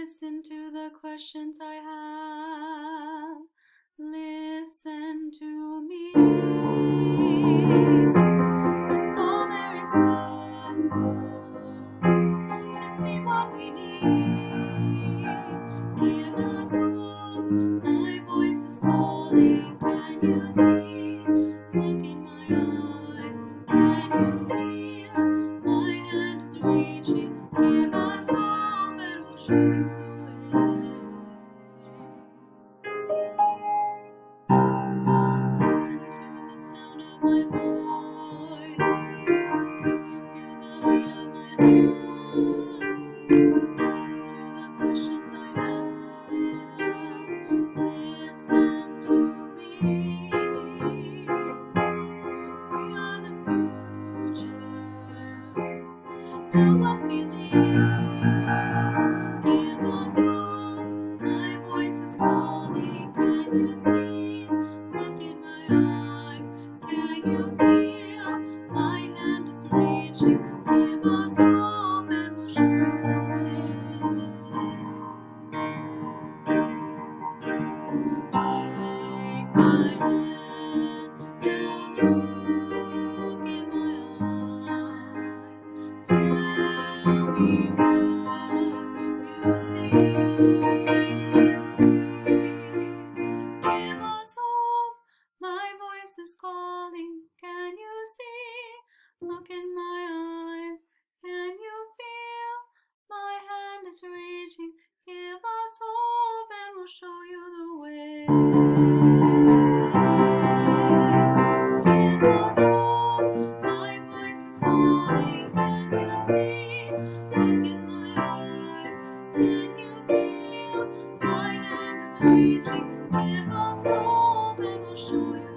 Listen to the questions I have. Listen to me. It's all very simple to see what we need. Give us hope. My voice is calling. Can you see? Look in my eyes. Can you feel? My hand is reaching. Give us hope and we'll show you the way. Listen to the sound of my voice. Can you feel the beat of my heart? Listen to the questions I have. Listen to me. We are the future. Help us believe. Give us hope. My voice is calling. Can you see? Look in my eyes. Can you feel? My hand is reaching. Give us hope and we'll show you the way. Take my hand. Now look in my eyes. Tell me what you see. Give us hope. My voice is calling. Can you see? Look in my eyes. Can you feel? My hand is reaching. Give us hope and we'll show you the way. Give us hope. My voice is calling. Can you see? Look in my eyes. Can you feel? My hand is reaching. Give us hope and we'll show you